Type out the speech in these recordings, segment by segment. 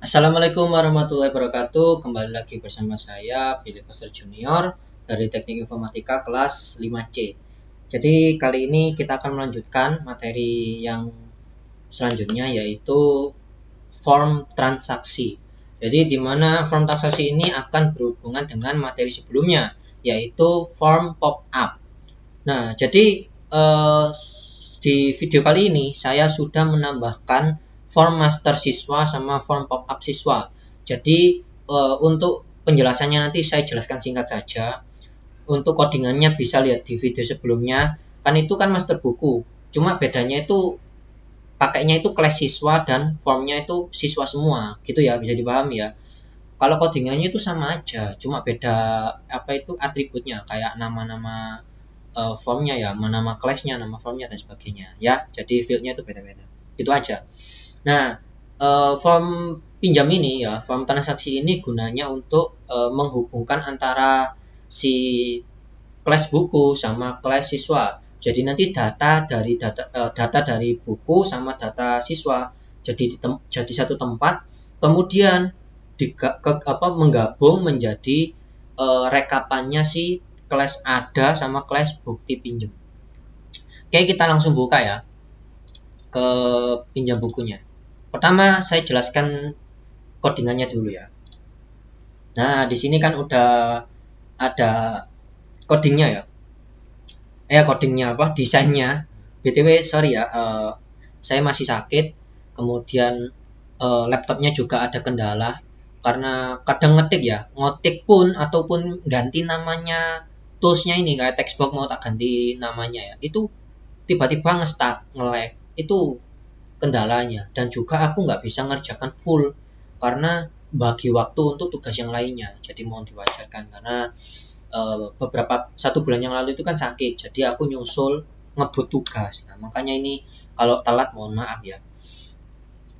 Assalamualaikum warahmatullahi wabarakatuh. Kembali lagi bersama saya Billy Foster Junior dari Teknik Informatika kelas 5C. Jadi kali ini kita akan melanjutkan materi yang selanjutnya, yaitu form transaksi. Jadi di mana form transaksi ini akan berhubungan dengan materi sebelumnya, yaitu form pop-up. Nah, jadi di video kali ini saya sudah menambahkan form master siswa sama form pop-up siswa. Jadi untuk penjelasannya nanti saya jelaskan singkat saja. Untuk codingannya bisa lihat di video sebelumnya. Kan itu kan master buku. Cuma bedanya itu pakainya itu kelas siswa dan formnya itu siswa semua. Gitu ya, bisa dipahami ya. Kalau codingannya itu sama aja, cuma beda apa itu atributnya, kayak nama-nama formnya ya, nama kelasnya, nama formnya dan sebagainya ya. Jadi fieldnya itu beda-beda. Itu aja. Nah, form pinjam ini ya, form transaksi ini gunanya untuk menghubungkan antara si kelas buku sama kelas siswa. Jadi nanti data dari buku sama data siswa jadi satu tempat, kemudian menggabung menjadi rekapannya si kelas ada sama kelas bukti pinjam. Oke, kita langsung buka ya ke pinjam bukunya. Pertama saya jelaskan codingannya dulu ya. Nah, di sini kan udah ada codingnya ya. Codingnya apa? Desainnya. BTW sorry ya, saya masih sakit. Kemudian laptopnya juga ada kendala karena kadang ngetik ya, ngotik pun ataupun ganti namanya toolsnya ini, kayak textbox mau tak ganti namanya ya, itu tiba-tiba nge-stuck, nge-lag. Itu kendalanya, dan juga aku nggak bisa ngerjakan full karena bagi waktu untuk tugas yang lainnya. Jadi mohon diwajarkan karena beberapa 1 bulan yang lalu itu kan sakit, jadi aku nyusul ngebut tugas. Nah, makanya ini kalau telat mohon maaf ya.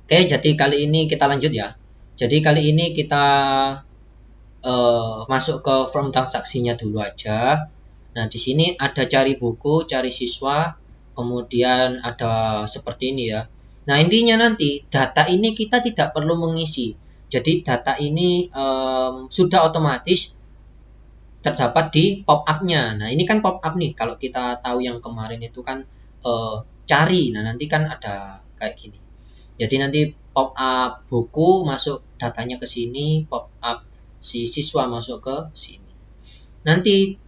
Oke, jadi kali ini kita lanjut ya. Jadi kali ini kita masuk ke form transaksinya dulu aja. Nah, di sini ada cari buku, cari siswa, kemudian ada seperti ini ya. Nah, intinya nanti data ini kita tidak perlu mengisi. Jadi data ini sudah otomatis terdapat di pop-up-nya. Nah, ini kan pop-up nih. Kalau kita tahu yang kemarin itu kan cari. Nah, nanti kan ada kayak gini. Jadi nanti pop-up buku masuk datanya ke sini, pop-up si siswa masuk ke sini. Nanti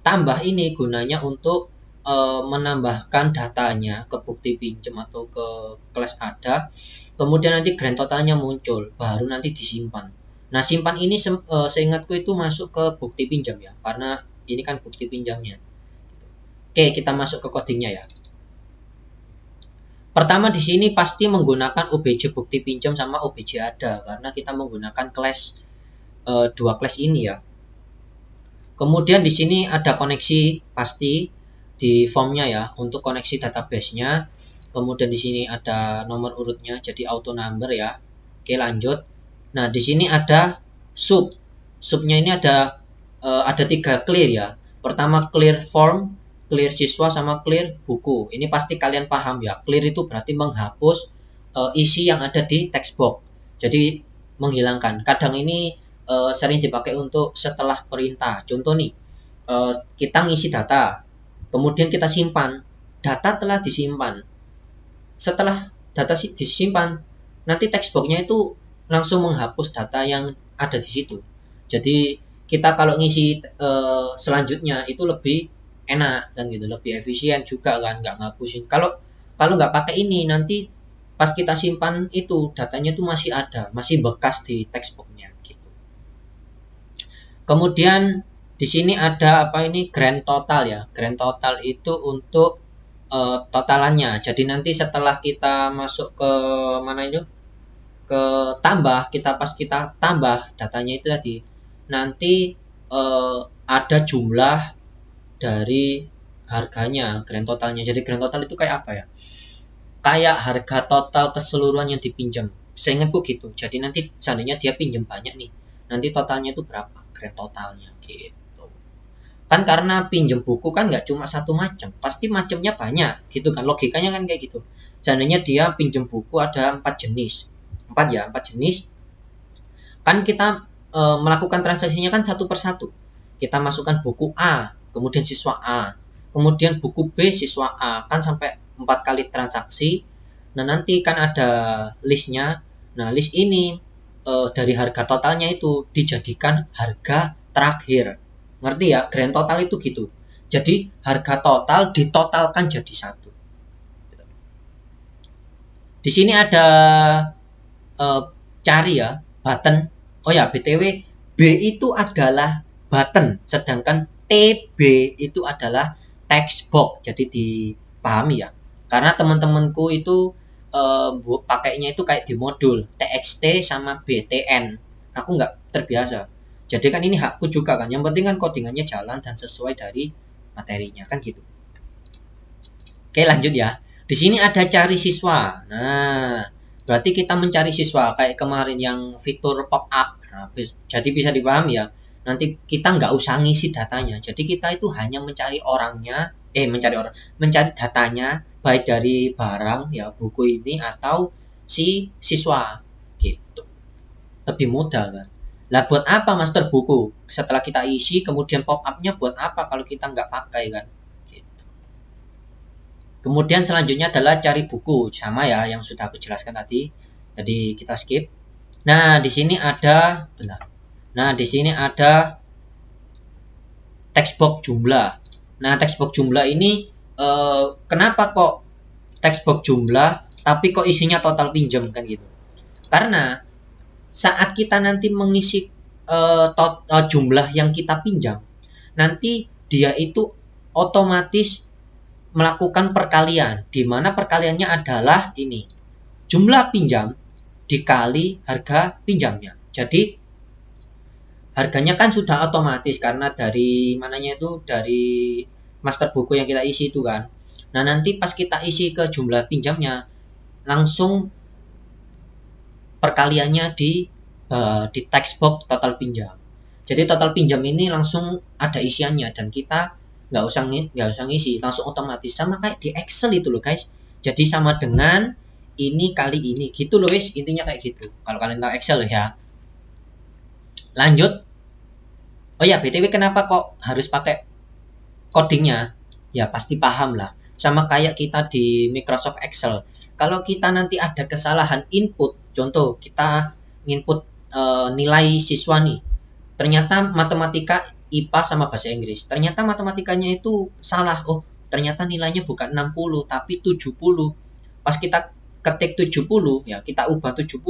tambah ini gunanya untuk menambahkan datanya ke bukti pinjam atau ke kelas ada. Kemudian nanti grand totalnya muncul, baru nanti disimpan. Nah, simpan ini seingatku itu masuk ke bukti pinjam ya, karena ini kan bukti pinjamnya. Oke, kita masuk ke codingnya ya. Pertama di sini pasti menggunakan OBJ bukti pinjam sama OBJ ada, karena kita menggunakan kelas dua kelas ini ya. Kemudian di sini ada koneksi pasti di formnya ya, untuk koneksi database-nya. Kemudian di sini ada nomor urutnya, jadi auto number ya. Oke, lanjut. Nah, di sini ada subnya ini ada 3 clear ya. Pertama clear form, clear siswa sama clear buku. Ini pasti kalian paham ya. Clear itu berarti menghapus isi yang ada di textbox. Jadi menghilangkan. Kadang ini sering dipakai untuk setelah perintah. Contoh nih, kita ngisi data, kemudian kita simpan. Data telah disimpan. Setelah data disimpan, nanti textbox-nya itu langsung menghapus data yang ada di situ. Jadi kita kalau ngisi selanjutnya itu lebih enak kan gitu, lebih efisien juga kan, nggak ngapusin. Kalau nggak pakai ini, nanti pas kita simpan itu datanya itu masih ada, masih bekas di textbox-nya gitu. Kemudian di sini ada apa ini, grand total ya. Grand total itu untuk totalannya. Jadi nanti setelah kita masuk ke mana itu, ke tambah, pas kita tambah datanya itu tadi, nanti ada jumlah dari harganya, grand totalnya. Jadi grand total itu kayak apa ya, kayak harga total keseluruhan yang dipinjam, seingatku gitu. Jadi nanti seandainya dia pinjam banyak nih, nanti totalnya itu berapa, grand totalnya gitu kan. Karena pinjam buku kan nggak cuma satu macam, pasti macamnya banyak gitu kan, logikanya kan kayak gitu. Seandainya dia pinjam buku ada 4 jenis, 4 ya, 4 jenis. Kan kita melakukan transaksinya kan satu persatu. Kita masukkan buku A, kemudian siswa A, kemudian buku B siswa A, kan sampai 4 kali transaksi. Nah, nanti kan ada listnya. Nah, list ini dari harga totalnya itu dijadikan harga terakhir. Ngerti ya? Grand total itu gitu. Jadi harga total ditotalkan jadi satu. Di sini ada cari ya button. Oh ya, BTW, B itu adalah button, sedangkan TB itu adalah text box. Jadi dipahami ya. Karena teman-temanku itu pakainya itu kayak di modul TXT sama BTN. Aku nggak terbiasa. Jadi kan ini hakku juga kan. Yang penting kan codingannya jalan dan sesuai dari materinya kan gitu. Oke, lanjut ya. Di sini ada cari siswa. Nah, berarti kita mencari siswa kayak kemarin yang fitur pop up. Nah, jadi bisa dipahami ya. Nanti kita nggak usah ngisi datanya. Jadi kita itu hanya mencari orangnya, mencari datanya baik dari barang ya buku ini atau si siswa gitu. Lebih mudah kan. Lah buat apa master buku? Setelah kita isi kemudian pop up-nya buat apa kalau kita nggak pakai kan? Kemudian selanjutnya adalah cari buku, sama ya yang sudah aku jelaskan tadi. Jadi kita skip. Nah, di sini ada di sini ada textbox jumlah. Nah, textbox jumlah ini kenapa kok textbox jumlah tapi kok isinya total pinjam kan gitu. Karena saat kita nanti mengisi jumlah yang kita pinjam, nanti dia itu otomatis melakukan perkalian, di mana perkaliannya adalah ini, jumlah pinjam dikali harga pinjamnya. Jadi harganya kan sudah otomatis karena dari mananya itu dari master buku yang kita isi itu kan. Nah, nanti pas kita isi ke jumlah pinjamnya langsung perkaliannya di textbox total pinjam. Jadi total pinjam ini langsung ada isiannya dan kita nggak usah ngisi, langsung otomatis sama kayak di Excel itu loh guys. Jadi sama dengan ini kali ini gitu loh guys, intinya kayak gitu kalau kalian tahu Excel loh ya. Lanjut. Oh ya, BTW kenapa kok harus pakai codingnya? Ya pasti paham lah, sama kayak kita di Microsoft Excel. Kalau kita nanti ada kesalahan input, contoh kita input nilai siswa nih, ternyata matematika IPA sama bahasa Inggris. Ternyata matematikanya itu salah. Oh, ternyata nilainya bukan 60 tapi 70. Pas kita ketik 70, ya kita ubah 70.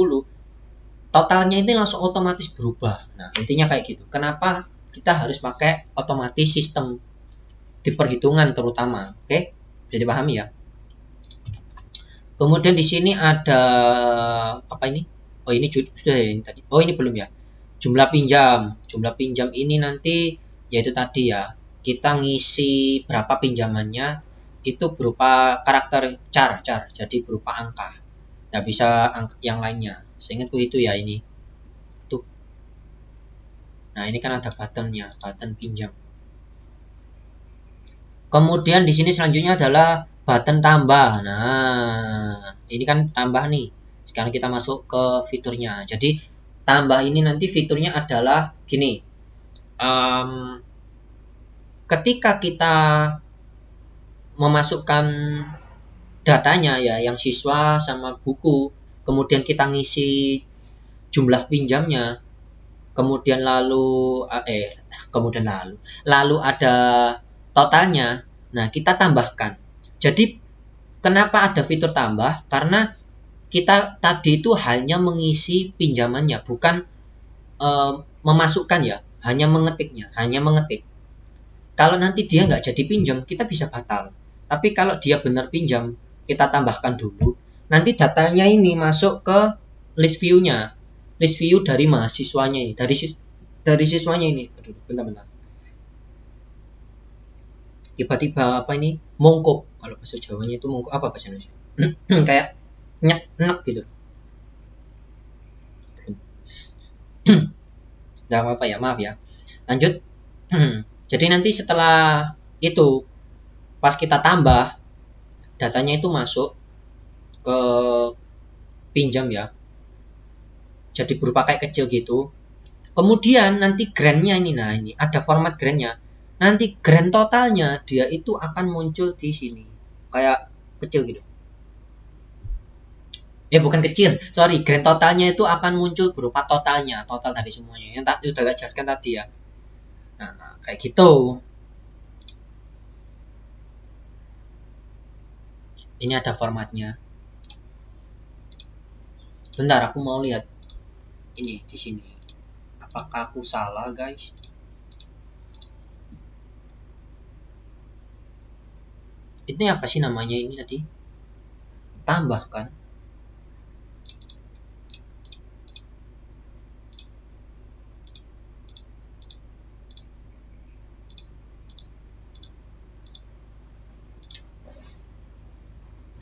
Totalnya ini langsung otomatis berubah. Nah, intinya kayak gitu. Kenapa kita harus pakai otomatis sistem di perhitungan terutama. Oke? Bisa dipahami ya. Kemudian di sini ada apa ini? Oh, ini sudah ya ini tadi. Oh, ini belum ya. Jumlah pinjam ini nanti yaitu tadi ya, kita ngisi berapa pinjamannya itu berupa karakter char, jadi berupa angka, nggak bisa yang lainnya. Seingatku itu ya ini tuh. Nah, ini kan ada buttonnya, button pinjam. Kemudian di sini selanjutnya adalah button tambah. Nah, ini kan tambah nih. Sekarang kita masuk ke fiturnya. Jadi tambah ini nanti fiturnya adalah gini. Ketika kita memasukkan datanya ya, yang siswa sama buku, kemudian kita ngisi jumlah pinjamnya, kemudian lalu ada totalnya. Nah, kita tambahkan. Jadi kenapa ada fitur tambah? Karena kita tadi itu hanya mengisi pinjamannya, bukan memasukkan ya, hanya mengetik. Kalau nanti dia nggak jadi pinjam, kita bisa batal. Tapi kalau dia benar pinjam, kita tambahkan dulu. Nanti datanya ini masuk ke list view-nya. List view dari mahasiswanya ini, dari siswanya ini. Aduh, bentar. Tiba-tiba apa ini? Mongkok. Kalau bahasa Jawanya itu mongkok, apa bahasa Indonesia? Kayak nyek gitu. Nggak apa-apa ya, maaf ya. Lanjut. Jadi nanti setelah itu pas kita tambah datanya itu masuk ke pinjam ya. jadi berupa kayak kecil gitu. Kemudian nanti grand-nya ini, nah ini ada format grand-nya. Nanti grand totalnya dia itu akan muncul di sini kayak kecil gitu. Bukan kecil, sorry, grand totalnya itu akan muncul berupa totalnya, total dari semuanya yang tadi udah gak jelaskan tadi ya. Nah kayak gitu. Ini ada formatnya. Bentar, aku mau lihat ini di sini. Apakah aku salah, guys? Ini apa sih namanya ini tadi? Tambahkan.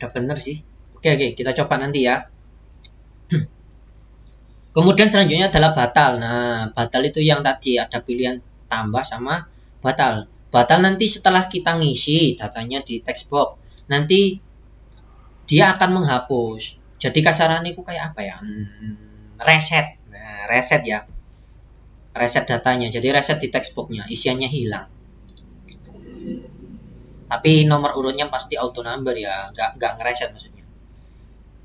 Udah bener sih. Oke, kita coba nanti ya. Kemudian selanjutnya adalah batal. Nah, batal itu yang tadi ada pilihan tambah sama batal. Batal nanti setelah kita ngisi datanya di text box, nanti dia akan menghapus. Jadi kasarannya itu kayak apa ya? Reset. Nah, reset ya. Reset datanya. Jadi reset di text box-nya, isiannya hilang. Tapi nomor urutnya pasti auto number ya, nggak ngereset maksudnya.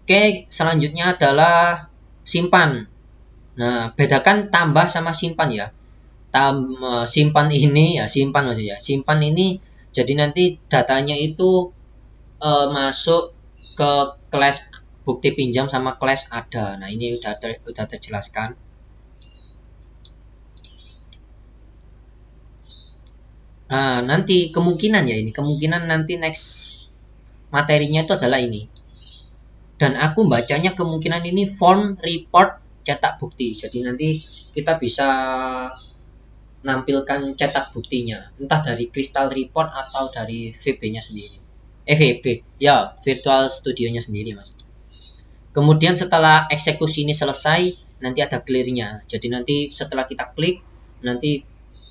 Oke, selanjutnya adalah simpan. Nah, bedakan tambah sama simpan ya. Simpan ini ya, simpan maksudnya. Simpan ini jadi nanti datanya itu masuk ke kelas bukti pinjam sama kelas ada. Nah, ini udah terjelaskan. Nah, nanti kemungkinan ya ini, kemungkinan nanti next materinya itu adalah ini. Dan aku bacanya kemungkinan ini form report cetak bukti. Jadi nanti kita bisa nampilkan cetak buktinya, entah dari Crystal Report atau dari VB-nya sendiri. VB, ya, Virtual Studio-nya sendiri, Mas. Kemudian setelah eksekusi ini selesai, nanti ada clear-nya. Jadi nanti setelah kita klik, nanti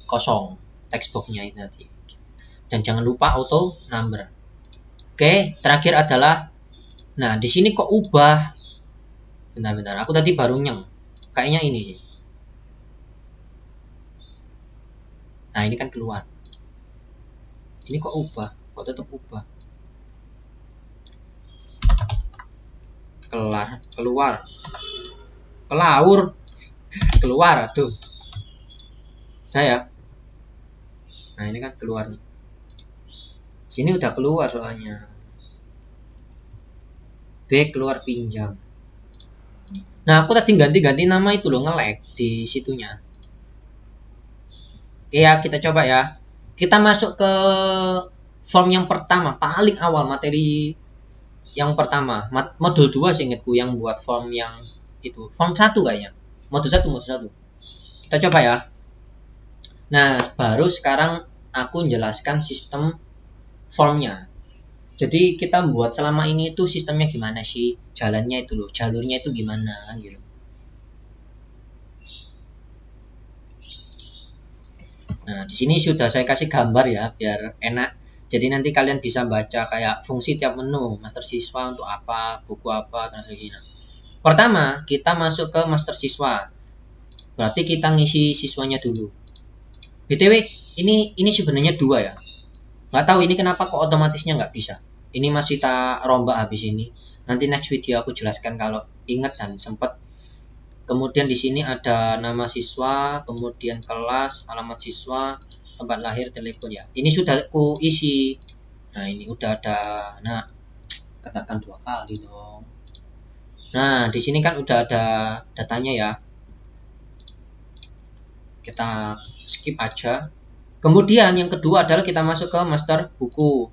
kosong text box-nya ini nanti. Dan jangan lupa auto number. Oke, terakhir adalah, nah di sini kok ubah. Bentar, aku tadi baru nyeng. Kayaknya ini sih. Nah ini kan keluar. Ini kok ubah, kok tetap ubah. Keluar, keluar, aduh. Saya. Nah ini kan keluar nih. Sini udah keluar soalnya. B keluar pinjam. Nah aku tadi ganti nama itu loh, nge-lag di situnya. Oke ya, kita coba ya. Kita masuk ke form yang pertama, paling awal materi yang pertama, modul 2 seingatku yang buat form yang itu. Form 1 kayaknya. Modul 1. Kita coba ya. Nah, baru sekarang aku menjelaskan sistem formnya. Jadi kita buat selama ini itu sistemnya gimana sih? Jalannya itu loh, jalurnya itu gimana kan gitu. Nah, di sini sudah saya kasih gambar ya biar enak. Jadi nanti kalian bisa baca kayak fungsi tiap menu, master siswa untuk apa, buku apa, dan sebagainya. Pertama, kita masuk ke master siswa. Berarti kita ngisi siswanya dulu. BTW, ini sebenarnya 2 ya. Nggak tahu ini kenapa kok otomatisnya nggak bisa. Ini masih tak rombak habis ini. Nanti next video aku jelaskan kalau ingat dan sempat. Kemudian di sini ada nama siswa, kemudian kelas, alamat siswa, tempat lahir, telepon ya. Ini sudah aku isi. Nah ini udah ada. Nah katakan 2 kali dong. Nah di sini kan udah ada datanya ya. Kita skip aja. Kemudian yang kedua adalah kita masuk ke master buku.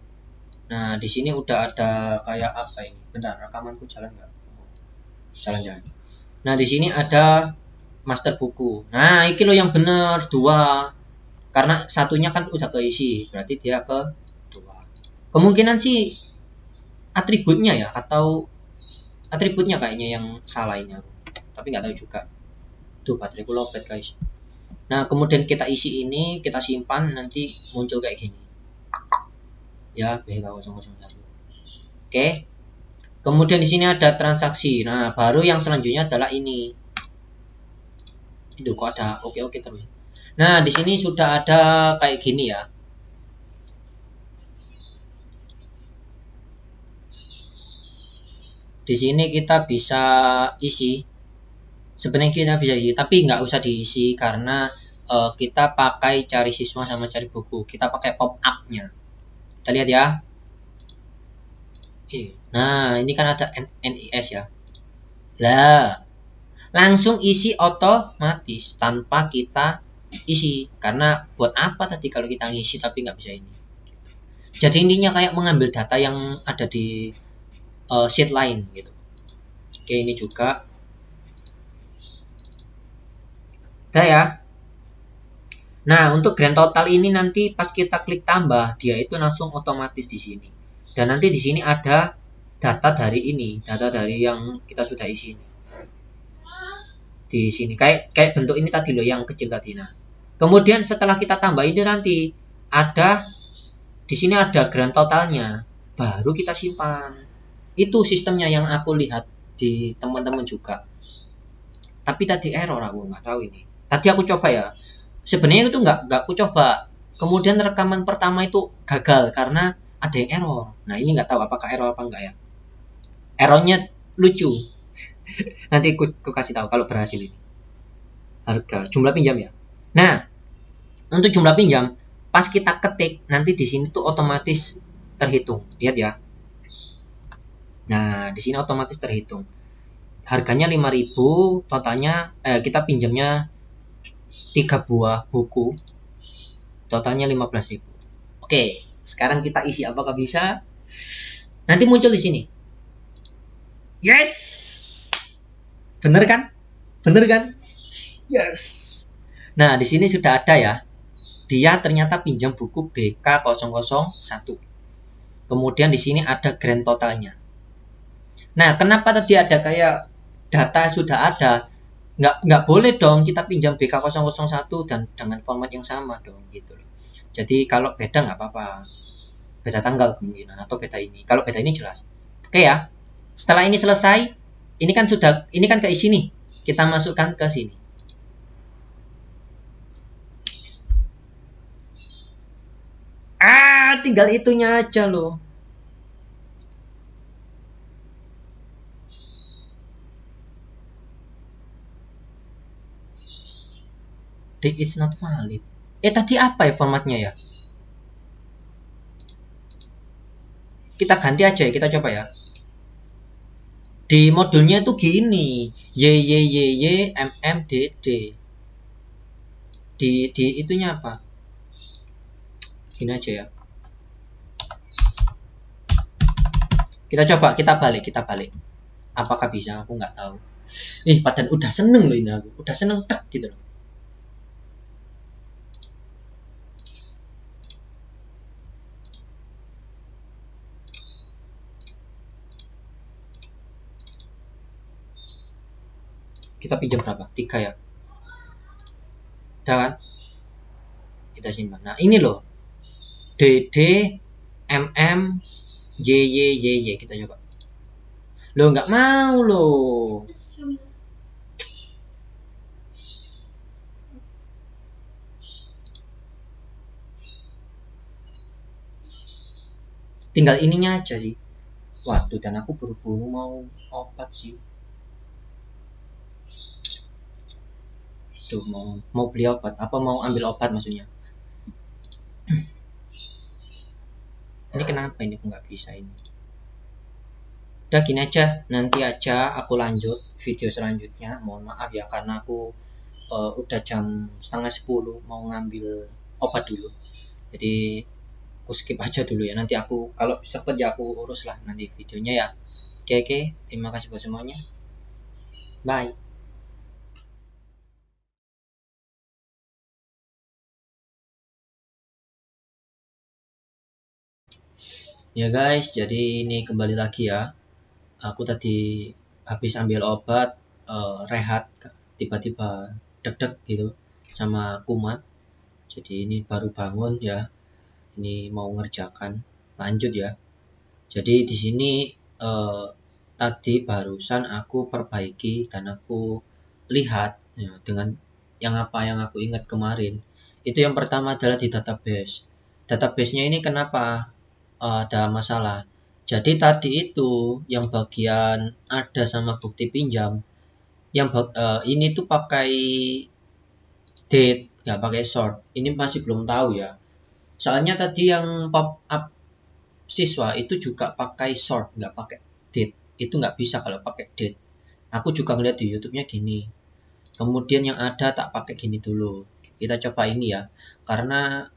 Nah di sini udah ada kayak apa ini? Bentar, rekamanku jalan nggak? Jalan. Nah di sini ada master buku. Nah ini loh yang bener 2. Karena satunya kan udah keisi, berarti dia ke 2. Kemungkinan sih atributnya ya, atau atributnya kayaknya yang salah ini aku. Tapi nggak tahu juga. Tuh bateraiku lowbat guys. Nah kemudian kita isi ini, kita simpan, nanti muncul kayak gini. Ya BK001. Oke. Kemudian di sini ada transaksi. Nah baru yang selanjutnya adalah ini. Itu kok ada oke terus. Nah, di sini sudah ada kayak gini ya. Di sini kita bisa isi. Sebenarnya kita bisa isi, tapi nggak usah diisi karena kita pakai cari siswa sama cari buku. Kita pakai pop up-nya. Kita lihat ya. Nah, ini kan ada NIS ya. Lah, langsung isi otomatis tanpa kita isi. Karena buat apa tadi kalau kita ngisi tapi nggak bisa ini. Jadi intinya kayak mengambil data yang ada di sheet lain gitu. Oke, ini juga. Udah ya. Nah, untuk grand total ini nanti pas kita klik tambah, dia itu langsung otomatis di sini. Dan nanti di sini ada data dari ini, data dari yang kita sudah isi ini. Di sini kayak bentuk ini tadi loh yang kecil tadi. Nah, kemudian setelah kita tambah ini nanti ada di sini ada grand totalnya, baru kita simpan. Itu sistemnya yang aku lihat di teman-teman juga. Tapi tadi error, aku nggak tahu ini. Tadi aku coba ya. Sebenarnya itu nggak aku coba. Kemudian rekaman pertama itu gagal karena ada yang error. Nah, ini nggak tahu apakah error apa enggak ya. Errornya lucu. Nanti aku kasih tahu kalau berhasil ini. Harga jumlah pinjam ya. Nah, untuk jumlah pinjam pas kita ketik nanti di sini tuh otomatis terhitung. Lihat ya. Nah, di sini otomatis terhitung. Harganya 5.000, totalnya kita pinjamnya 3 buah buku. Totalnya 15.000. Oke, sekarang kita isi apakah bisa? Nanti muncul di sini. Yes. Bener kan? Bener kan? Yes. Nah, di sini sudah ada ya. Dia ternyata pinjam buku BK001. Kemudian di sini ada grand totalnya. Nah, kenapa tadi ada kayak data sudah ada? Nggak boleh dong kita pinjam BK001 dan dengan format yang sama dong gitu. Jadi kalau beda nggak apa-apa. Beda tanggal kemungkinan atau beda ini. Kalau beda ini jelas. Oke ya. Setelah ini selesai, ini kan keisi nih. Kita masukkan ke sini. Tinggal itunya aja loh. Date is not valid. Tadi apa ya formatnya ya? Kita ganti aja ya, kita coba ya. Di modulnya itu gini, YYYY Di itunya apa? Gini aja ya. Kita coba, kita balik. Apakah bisa? Aku nggak tahu. Padahal udah seneng loh ini aku. Udah seneng tek gitu loh. Kita pinjam berapa? 3 ya. Udah kan? Kita simpan. Nah, ini loh. DD MM YYYY kita coba. Loh, nggak mau loh. Tinggal ininya aja sih. Waduh, dan aku buru-buru mau obat sih. Tuh, mau beli obat. Apa mau ambil obat maksudnya? Ini kenapa ini nggak bisa ini? Udah gini aja, nanti aja aku lanjut video selanjutnya. Mohon maaf ya karena aku udah jam 9:30 mau ngambil obat dulu. Jadi aku skip aja dulu ya. Nanti aku kalau sempet ya aku urus lah nanti videonya ya. Oke, terima kasih buat semuanya. Bye. Ya guys, jadi ini kembali lagi ya. Aku tadi habis ambil obat, rehat, tiba-tiba deg-deg gitu sama kumat. Jadi ini baru bangun ya. Ini mau ngerjakan, lanjut ya. Jadi di sini tadi barusan aku perbaiki dan aku lihat ya, dengan yang apa yang aku ingat kemarin itu yang pertama adalah di database. Database-nya ini kenapa ada masalah? Jadi tadi itu yang bagian ada sama bukti pinjam, yang ini tuh pakai date, nggak pakai sort. Ini masih belum tahu ya. Soalnya tadi yang pop up siswa itu juga pakai sort, nggak pakai date. Itu nggak bisa kalau pakai date. Aku juga ngeliat di YouTube-nya gini. Kemudian yang ada tak pakai gini dulu. Kita coba ini ya. Karena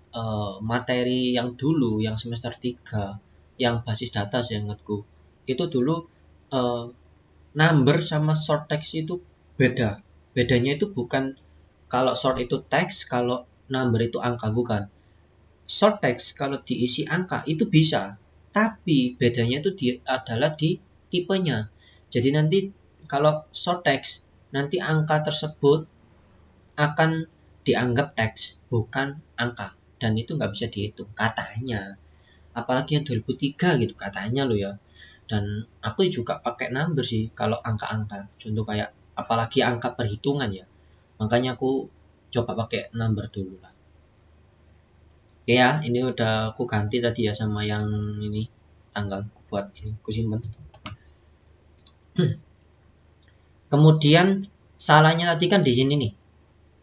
materi yang dulu, yang semester 3, yang basis data saya ingatku, itu dulu eh, number sama short text itu beda. Bedanya itu bukan kalau short itu teks, kalau number itu angka, bukan. Short text kalau diisi angka itu bisa, tapi bedanya itu adalah di tipenya. Jadi nanti kalau short text, nanti angka tersebut akan dianggap teks, bukan angka. Dan itu nggak bisa dihitung, katanya. Apalagi yang 2003 gitu, katanya lo ya. Dan aku juga pakai number sih kalau angka-angka. Contoh kayak, apalagi angka perhitungan ya. Makanya aku coba pakai number dulu lah. Oke ya, ini udah aku ganti tadi ya sama yang ini tanggal buat ini aku simpen. Kemudian salahnya tadi kan di sini nih.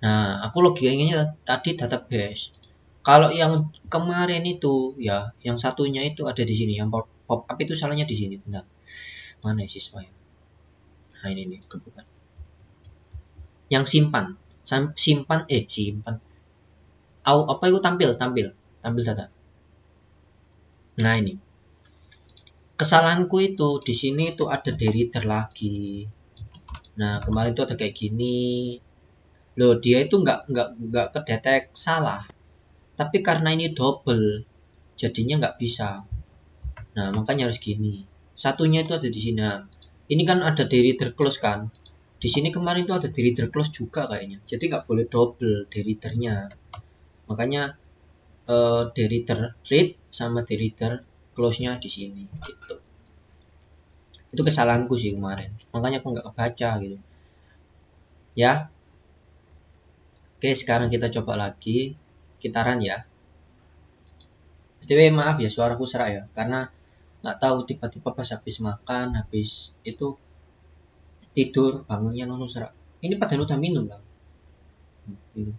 Nah, aku logikanya tadi database. Kalau yang kemarin itu ya, yang satunya itu ada di sini, yang pop up itu salahnya di sini. Bentar. Mana ya siswa ya? Nah, ini nih, kebukan. Yang simpan. Simpan. Apa itu tampil data. Nah, ini. Kesalahanku itu di sini itu ada reader lagi. Nah, kemarin itu ada kayak gini. Loh, dia itu nggak kedetek salah. Tapi karena ini double, jadinya nggak bisa. Nah, makanya harus gini. Satunya itu ada di sini. Nah, ini kan ada reader close kan. Di sini kemarin itu ada reader close juga kayaknya. Jadi nggak boleh double readernya. Makanya reader read sama reader close-nya di sini gitu. Itu kesalahanku sih kemarin. Makanya aku nggak kebaca gitu. Ya. Oke, sekarang kita coba lagi. Kita run ya. BTW maaf ya suaraku serak ya. Karena nggak tahu tiba-tiba pas habis makan, habis itu tidur, bangunnya langsung serak. Ini padahal udah minum lah. Minum.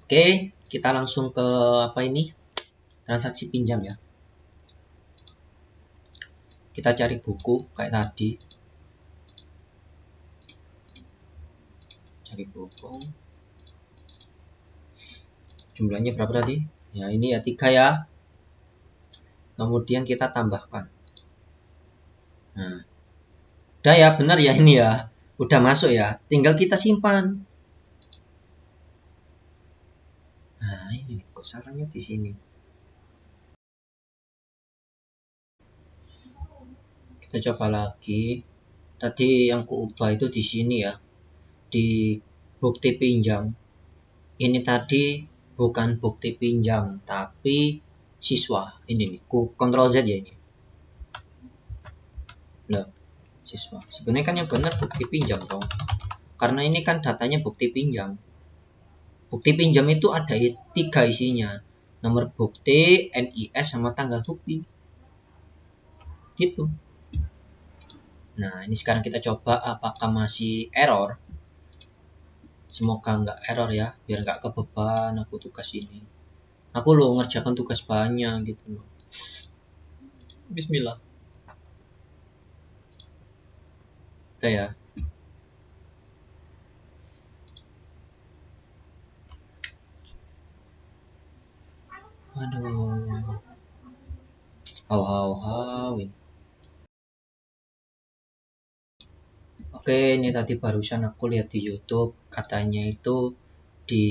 Oke, kita langsung ke apa ini? Transaksi pinjam ya. Kita cari buku kayak tadi. Cari buku. Jumlahnya berapa tadi? Ya ini ya 3 ya. Kemudian kita tambahkan. Nah, udah ya, benar ya ini ya. Udah masuk ya. Tinggal kita simpan. Nah, ini kok salahnya di sini. Kita coba lagi. Tadi yang kuubah itu di sini ya. Di bukti pinjam. Ini tadi bukan bukti pinjam, tapi siswa. Ini nih, Ctrl Z ya ini. Nah, siswa. Sebenarnya kan yang benar bukti pinjam dong. Karena ini kan datanya bukti pinjam. Bukti pinjam itu ada 3 isinya. Nomor bukti, NIS, sama tanggal bukti. Gitu. Nah, ini sekarang kita coba apakah masih error. Semoga nggak error ya, biar nggak kebeban aku tugas ini. Aku loh ngerjakan tugas banyak gitu loh. Bismillah. Kita ya. Aduh. Hau. Oke, ini tadi barusan aku lihat di YouTube, katanya itu di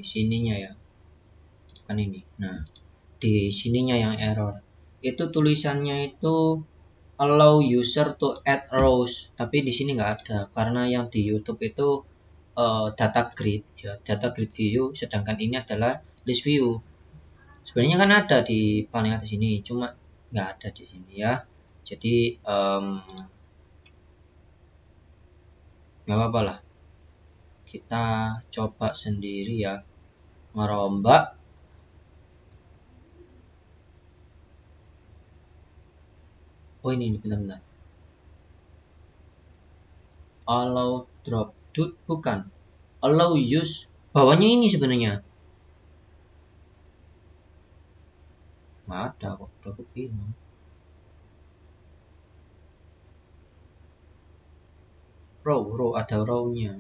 sininya ya. Kan ini. Nah, di sininya yang error. Itu tulisannya itu allow user to add rows, tapi di sini nggak ada karena yang di YouTube itu data grid ya, data grid view, sedangkan ini adalah list view. Sebenarnya kan ada di paling atas ini, cuma nggak ada di sini ya. Jadi nggak apa-apa lah, kita coba sendiri ya, ngerombak. Oh ini benar-benar allow drop dude, bukan allow use, bawahnya ini sebenarnya nggak ada kok, udah aku bilang row ada row-nya,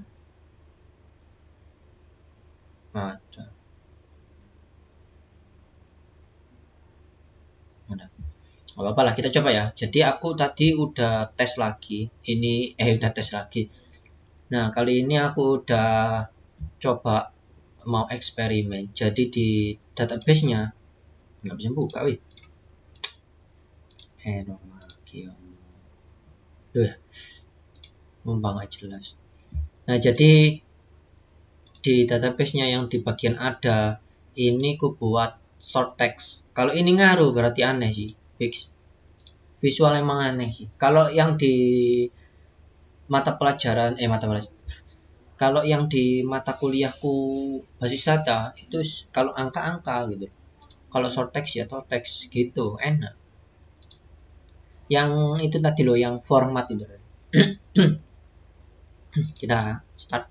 nggak ada. Nggak apa-apa lah, kita coba ya. Jadi aku tadi udah tes lagi ini, udah tes lagi. Nah kali ini aku udah coba mau eksperimen. Jadi di database-nya nggak bisa buka, wih. Error lagi ya. Duh, mumpang nggak jelas. Nah jadi di database-nya yang di bagian ada ini ku buat short text. Kalau ini ngaruh berarti aneh sih, fix. Visual emang aneh sih. Kalau yang di mata pelajaran kalau yang di mata kuliahku basis data itu kalau angka-angka gitu. Kalau short text ya short text gitu, enak. Yang itu tadi loh, yang format itu. Kita start.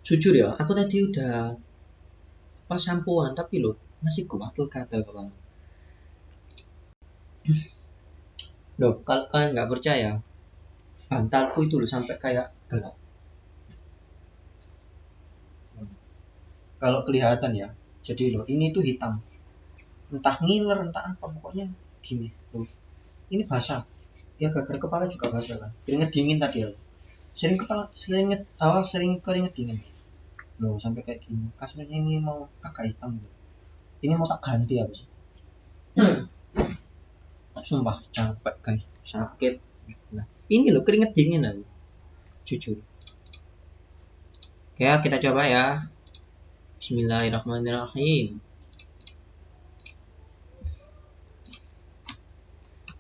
Jujur ya, aku tadi udah pas sampoan tapi loh masih gatel gatel kepala. Loh, kalau kalian nggak percaya, bantalku itu loh sampai kayak gelap. Kalau kelihatan ya, jadi loh ini tuh hitam. Entah ngiler, entah apa, pokoknya gini. Loh, ini basah. Ya gara kepala juga basah kan. Keringet dingin tadi ya. Sering keringet dingin. Loh, sampai kayak gini. Kasurnya ini mau agak hitam gitu. Ini mau tak ganti habis. Sumpah capek guys, sakit. Nah, ini loh keringet dingin aku. Jujur. Oke, kita coba ya. Bismillahirrahmanirrahim.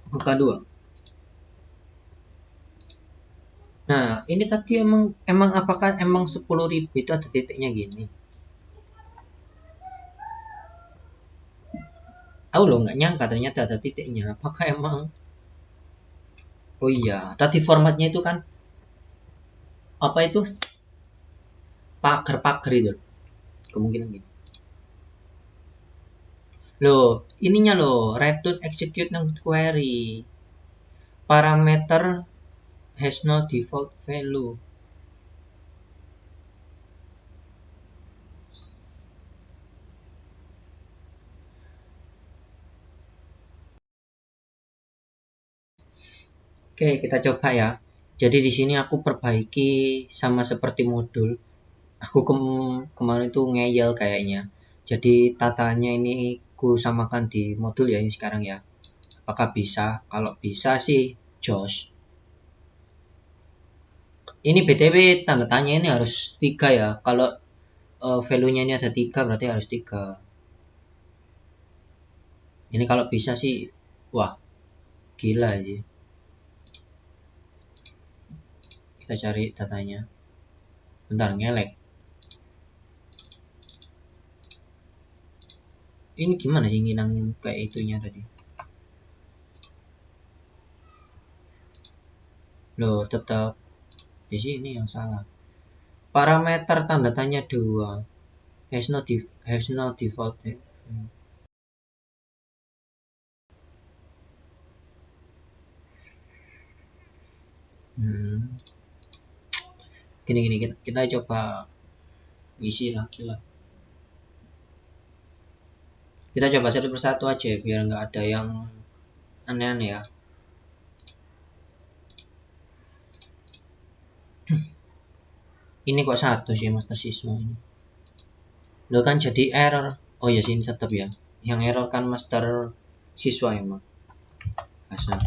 Buka dua. Nah, ini tadi emang apakah emang 10.000 itu ada titiknya gini? Aku loh nggak nyangka ternyata ada titiknya. Apakah emang? Oh iya, tadi formatnya itu kan apa itu? Pagar-pagar itu. Kemungkinan gitu. Loh, ininya loh, return execute non query. Parameter has no default value. Oke, kita coba ya. Jadi di sini aku perbaiki sama seperti modul. Aku kemarin itu ngeyel kayaknya. Jadi tatanya ini ku samakan di modul ya ini sekarang ya. Apakah bisa? Kalau bisa sih jos. Ini BTW tanda tanya ini harus 3 ya. Kalau value-nya ini ada 3 berarti harus 3. Ini kalau bisa sih wah, gila sih. Kita cari datanya. Bentar, ngelek. Ini gimana sih ngilangin kayak itunya tadi? Loh, tetap di sini yang salah. Parameter tanda tanya 2. Has no default. Hmm. Gini kita coba isi lagi lah. Kita coba satu persatu aja biar nggak ada yang aneh-aneh ya. Ini kok satu sih master siswa ini. Lo kan jadi error. Oh ya sini tetap ya. Yang error kan master siswa emang. Asal.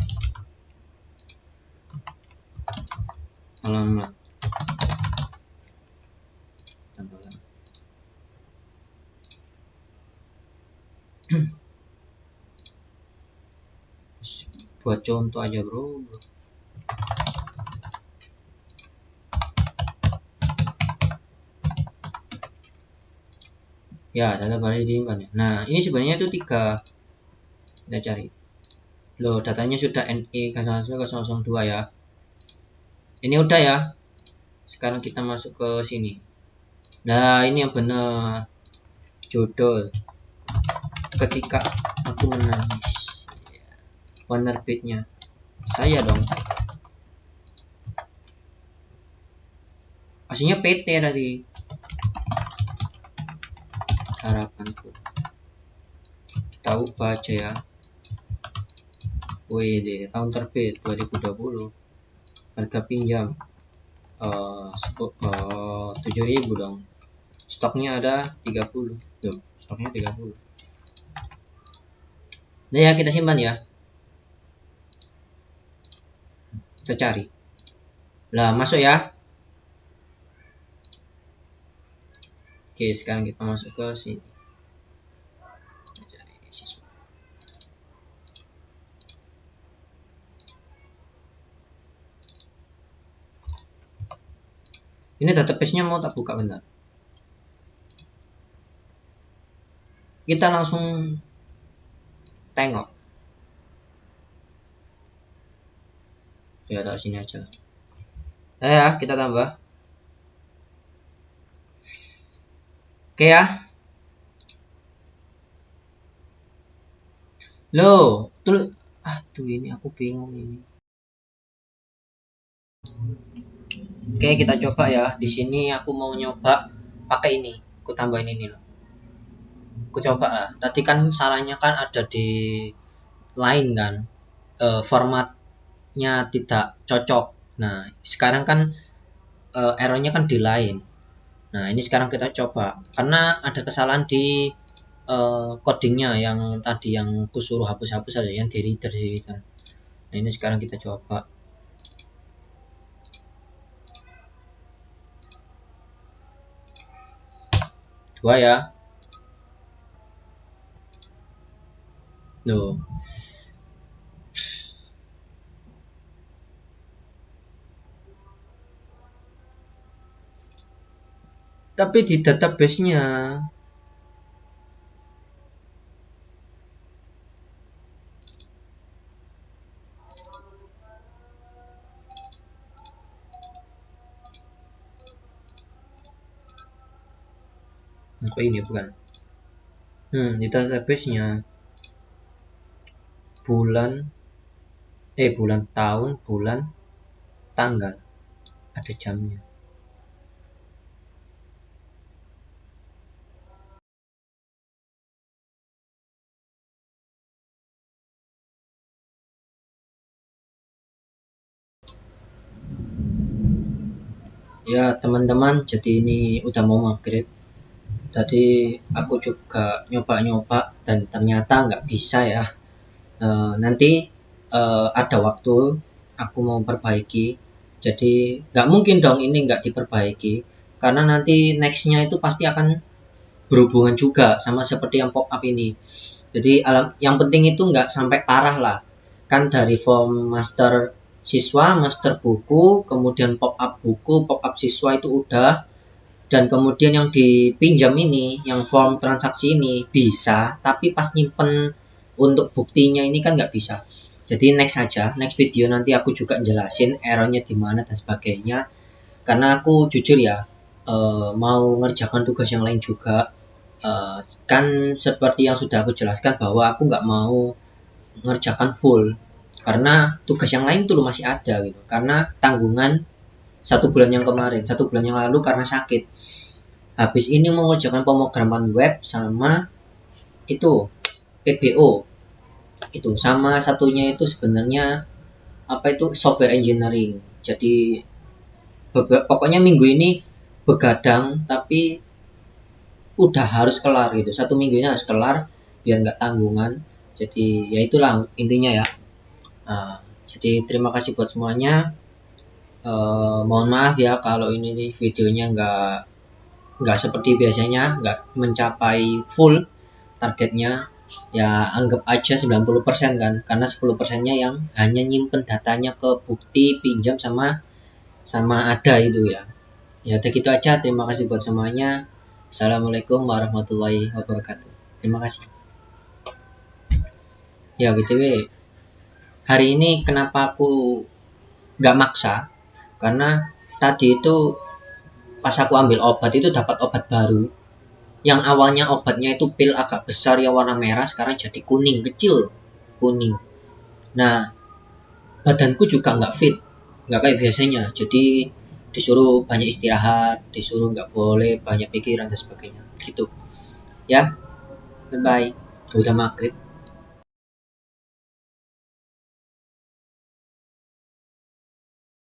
Alamat. buat contoh aja bro. Ya, data balik disimpan ya. Nah, ini sebenarnya itu 3. Kita cari. Loh, datanya sudah NE 002 ya. Ini udah ya. Sekarang kita masuk ke sini. Nah, ini yang benar. Judul Ketika Aku Menangis. Penerbitnya saya dong. Aslinya PT tadi. Harapanku. Kita ubah aja ya. WD tahun terbit 2020. Harga pinjam 7.000 dong. Stoknya ada 30. Tuh, stoknya 30. Nah ya, kita simpan ya. Kita cari. Lah, masuk ya. Oke, sekarang kita masuk ke sini. Kita cari siswa. Ini database-nya mau tak buka bentar. Kita langsung tengok. Ya, taruh sini aja. Ya, kita tambah. Oke ya. Loh, tuh ini aku bingung ini. Oke, kita coba ya. Di sini aku mau nyoba pakai ini. Aku tambahin ini loh. Aku coba lah. Tadi kan salahnya kan ada di line kan. Formatnya tidak cocok. Nah, sekarang kan errornya kan di line. Nah, ini sekarang kita coba. Karena ada kesalahan di codingnya yang tadi yang aku suruh hapus-hapus ada yang di reader. Nah, ini sekarang kita coba. Dua ya. Loh. Tapi di database-nya apa ini bukan? Di database-nya bulan tahun, bulan, tanggal, ada jamnya. Ya teman-teman, jadi ini udah mau maghrib. Tadi aku juga nyoba-nyoba dan ternyata nggak bisa ya. Nanti ada waktu aku mau perbaiki. Jadi nggak mungkin dong ini nggak diperbaiki. Karena nanti nextnya itu pasti akan berhubungan juga sama seperti yang pop up ini. Jadi yang penting itu nggak sampai parah lah. Kan dari form master siswa, master buku, kemudian pop up buku, pop up siswa itu udah. Dan kemudian yang dipinjam ini, yang form transaksi ini bisa, tapi pas nyimpen untuk buktinya ini kan nggak bisa. Jadi next aja, next video nanti aku juga jelasin errornya di mana dan sebagainya. Karena aku jujur ya, mau ngerjakan tugas yang lain juga. Kan seperti yang sudah aku jelaskan bahwa aku nggak mau ngerjakan full karena tugas yang lain tuh masih ada gitu. Karena tanggungan 1 bulan yang kemarin, 1 bulan yang lalu karena sakit. Habis ini mau ngerjakan pemrograman web sama itu PBO itu sama satunya itu sebenarnya apa itu software engineering. Jadi pokoknya minggu ini begadang tapi udah harus kelar gitu. 1 minggu ini harus kelar biar nggak tanggungan. Jadi ya itulah intinya ya. Jadi terima kasih buat semuanya. Mohon maaf ya kalau ini nih videonya nggak seperti biasanya, nggak mencapai full targetnya. Ya anggap aja 90% kan, karena 10%-nya yang hanya nyimpen datanya ke bukti pinjam sama ada itu ya. Ya udah gitu aja, terima kasih buat semuanya. Assalamualaikum warahmatullahi wabarakatuh. Terima kasih. Ya BTW, hari ini kenapa aku nggak maksa, karena tadi itu pas aku ambil obat itu dapat obat baru, yang awalnya obatnya itu pil agak besar yang warna merah, sekarang jadi kuning kecil, kuning. Nah, badanku juga nggak fit, nggak kayak biasanya, jadi disuruh banyak istirahat, disuruh nggak boleh banyak pikiran dan sebagainya gitu ya. Bye bye, udah maghrib.